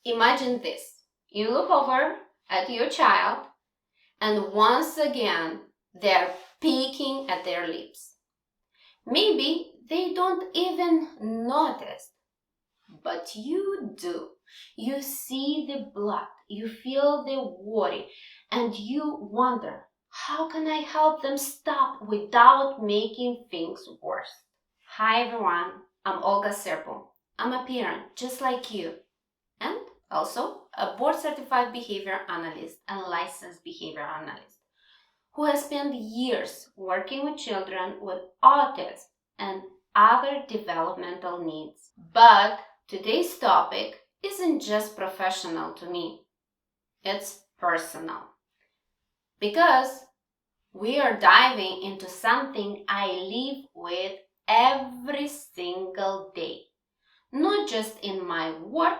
Imagine this. You look over at your child and once again they're picking at their lips. Maybe they don't even notice, but you do. You see the blood, you feel the worry, and you wonder, how can I help them stop without making things worse? Hi everyone, I'm Olga Sirbu. I'm a parent just like you, and also a board-certified behavior analyst and licensed behavior analyst who has spent years working with children with autism and other developmental needs. But today's topic isn't just professional to me, it's personal. Because we are diving into something I live with every single day. Not just in my work,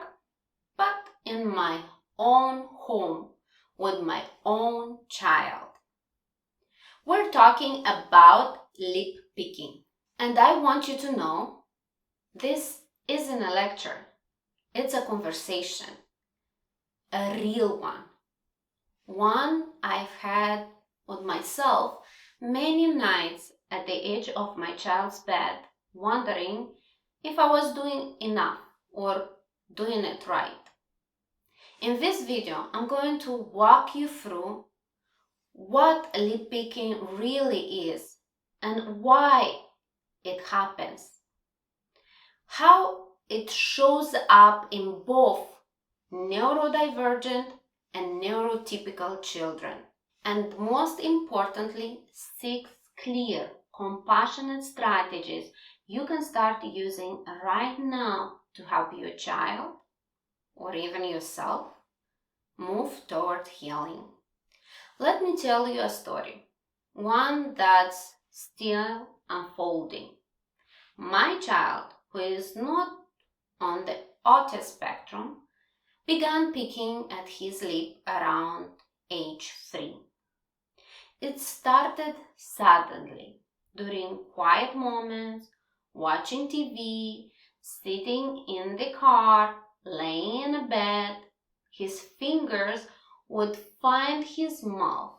but in my own home with my own child. We're talking about lip picking. And I want you to know, this isn't a lecture. It's a conversation. A real one. One I've had with myself many nights at the edge of my child's bed, wondering if I was doing enough or doing it right. In this video, I'm going to walk you through what lip picking really is and why it happens, how it shows up in both neurodivergent and neurotypical children, and most importantly, 6 clear, compassionate strategies you can start using right now to help your child or even yourself move toward healing. Let me tell you a story, one that's still unfolding. My child, who is not on the autism spectrum, began picking at his lip around age 3. It started suddenly, during quiet moments, watching TV, sitting in the car, laying in a bed. His fingers would find his mouth,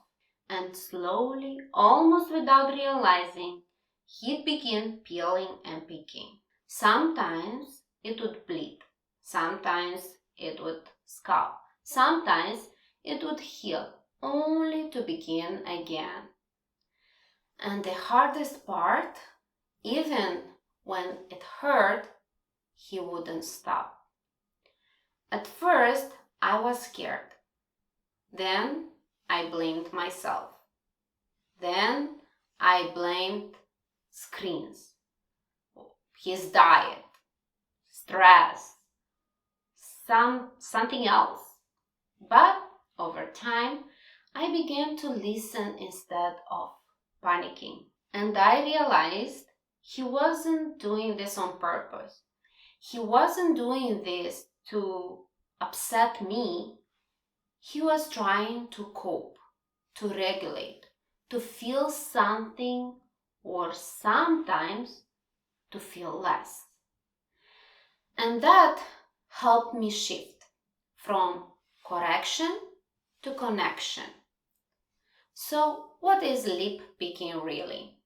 and slowly, almost without realizing, he'd begin peeling and picking. Sometimes it would bleed, sometimes it would scab, sometimes it would heal, only to begin again. And the hardest part, even when it hurt, he wouldn't stop. At first, I was scared. Then I blamed myself. Then I blamed screens, his diet, stress, something else. But over time, I began to listen instead of panicking. And I realized he wasn't doing this on purpose. He wasn't doing this to upset me. He was trying to cope, to regulate, to feel something, or sometimes to feel less. And that helped me shift from correction to connection. So, what is lip picking really?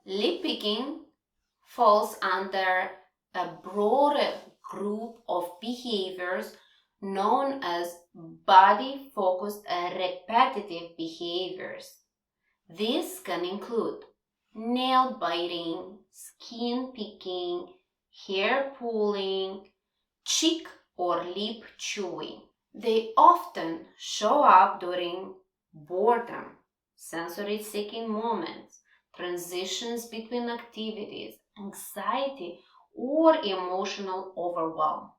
Lip picking falls under a broader group of behaviors known as body-focused repetitive behaviors. This can include nail biting, skin picking, hair pulling, cheek or lip chewing. They often show up during boredom, sensory-seeking moments, transitions between activities, anxiety, or emotional overwhelm.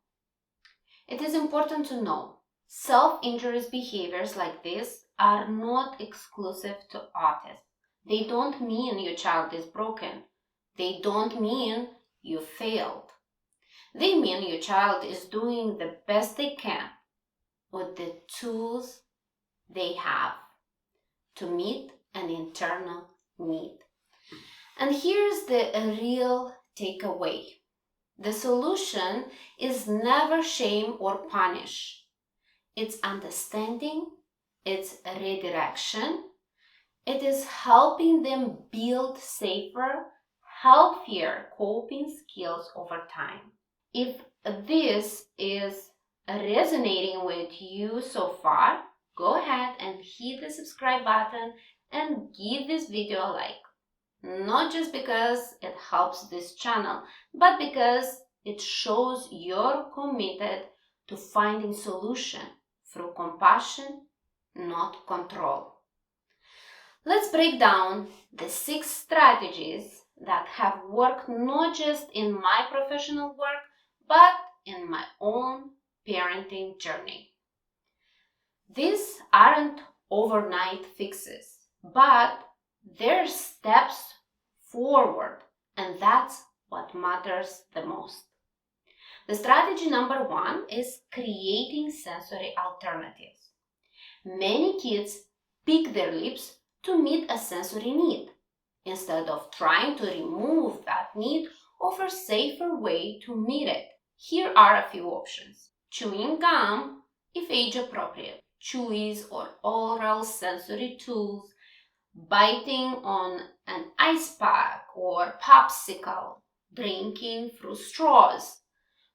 It is important to know, self-injurious behaviors like this are not exclusive to autism. They don't mean your child is broken. They don't mean you failed. They mean your child is doing the best they can with the tools they have to meet an internal need. And here's the real takeaway. The solution is never shame or punish. It's understanding, it's redirection, it is helping them build safer, healthier coping skills over time. If this is resonating with you so far, go ahead and hit the subscribe button and give this video a like. Not just because it helps this channel, but because it shows you're committed to finding solution through compassion, not control. Let's break down the 6 strategies that have worked not just in my professional work, but in my own parenting journey. These aren't overnight fixes, but they're steps forward, and that's what matters the most. The strategy number 1 is creating sensory alternatives. Many kids pick their lips to meet a sensory need, instead of trying to remove that need, offer a safer way to meet it. Here are a few options. Chewing gum, if age appropriate, chewies or oral sensory tools, biting on an ice pack or popsicle, drinking through straws,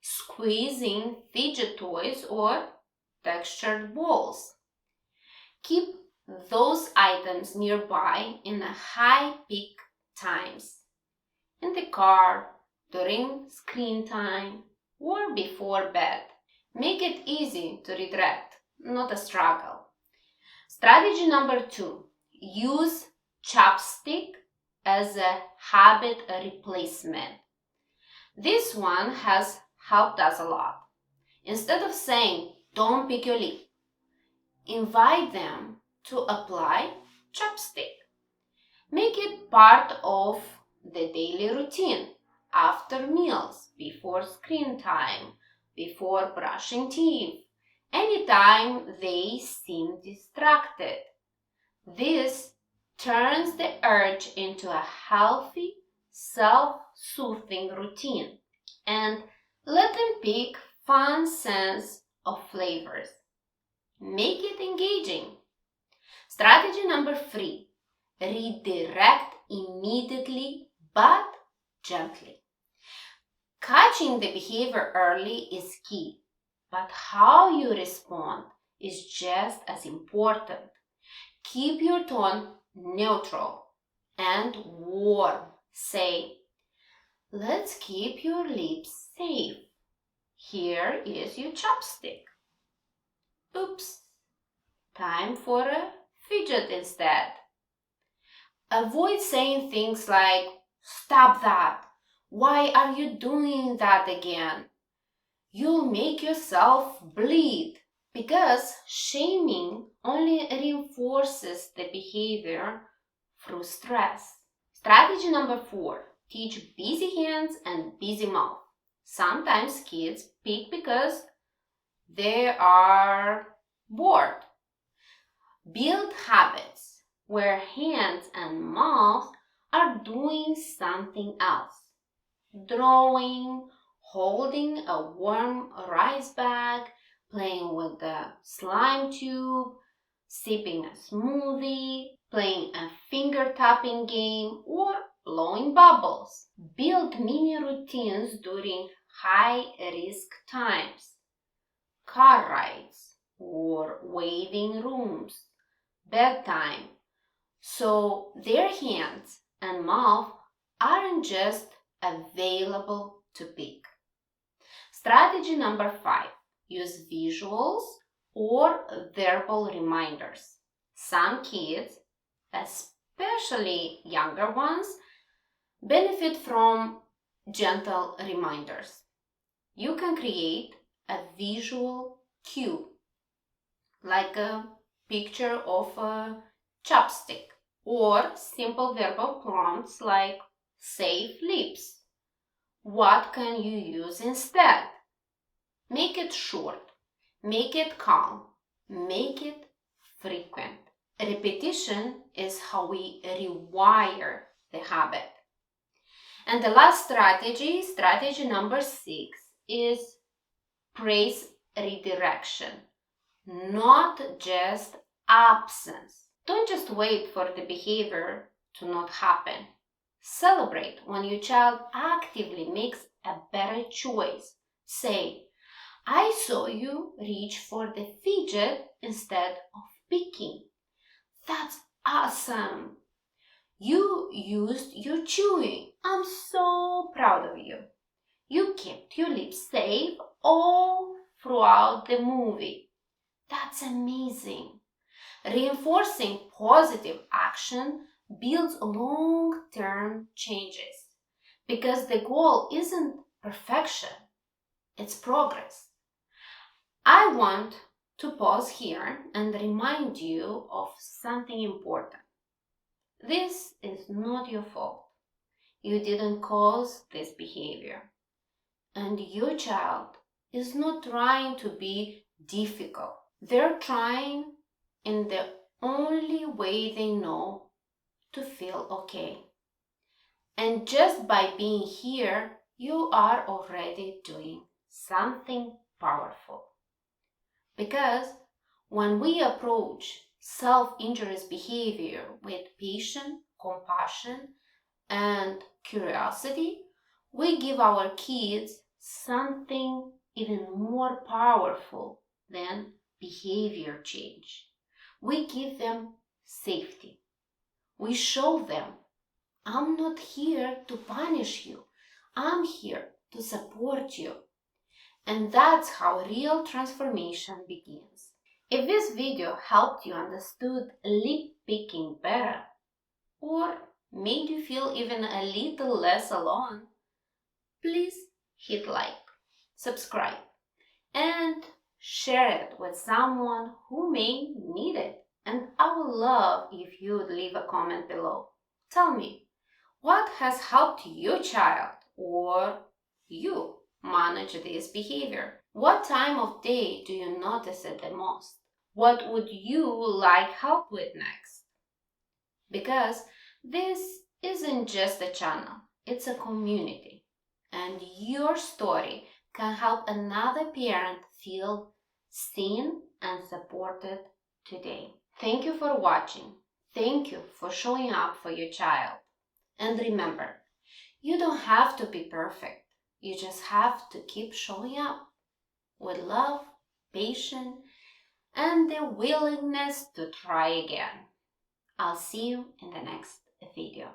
squeezing fidget toys or textured balls. Keep those items nearby in a high peak times, in the car, during screen time, or before bed. Make it easy to redirect, not a struggle. Strategy number 2. Use chopstick as a habit replacement. This one has helped us a lot. Instead of saying, "Don't pick your lip," invite them to apply chopstick. Make it part of the daily routine, after meals, before screen time, before brushing teeth, anytime they seem distracted. This turns the urge into a healthy, self-soothing routine, and let them pick fun scents of flavors. Make it engaging. Strategy number 3. Redirect immediately but gently. Catching the behavior early is key, but how you respond is just as important. Keep your tone neutral and warm. Say, "Let's keep your lips safe. Here is your chopstick. Oops, time for a fidget instead." Avoid saying things like, "Stop that. Why are you doing that again? You'll make yourself bleed," because shaming only reinforces the behavior through stress. Strategy number 4. Teach busy hands and busy mouth. Sometimes kids pick because they are bored. Build habits where hands and mouth are doing something else. Drawing, holding a warm rice bag, playing with the slime tube, sipping a smoothie, playing a finger tapping game, or blowing bubbles. Build mini routines during high-risk times, car rides, or waiting rooms, bedtime, so their hands and mouth aren't just available to pick. Strategy number 5. Use visuals or verbal reminders. Some kids, especially younger ones, benefit from gentle reminders. You can create a visual cue, like a picture of a chopstick, or simple verbal prompts like "safe lips. What can you use instead?" Make it short, make it calm, make it frequent. Repetition is how we rewire the habit. And the last strategy number 6, is praise redirection, not just absence. Don't just wait for the behavior to not happen. Celebrate when your child actively makes a better choice. Say, I saw you reach for the fidget instead of picking. That's awesome. You used your chewing. I'm so proud of you. You kept your lips safe all throughout the movie. That's amazing. Reinforcing positive action builds long-term changes because the goal isn't perfection, it's progress. I want to pause here and remind you of something important. This is not your fault. You didn't cause this behavior. And your child is not trying to be difficult. They're trying in the only way they know to feel okay. And just by being here, you are already doing something powerful. Because when we approach self-injurious behavior with patience, compassion, and curiosity, we give our kids something even more powerful than behavior change. We give them safety. We show them, I'm not here to punish you. I'm here to support you. And that's how real transformation begins. If this video helped you understand lip picking better, or made you feel even a little less alone, please hit like, subscribe, and share it with someone who may need it. And I would love if you would leave a comment below. Tell me, what has helped your child or you manage this behavior? What time of day do you notice it the most? What would you like help with next? Because this isn't just a channel, it's a community. And your story can help another parent feel seen and supported today. Thank you for watching. Thank you for showing up for your child. And remember, you don't have to be perfect. You just have to keep showing up with love, patience, and the willingness to try again. I'll see you in the next video.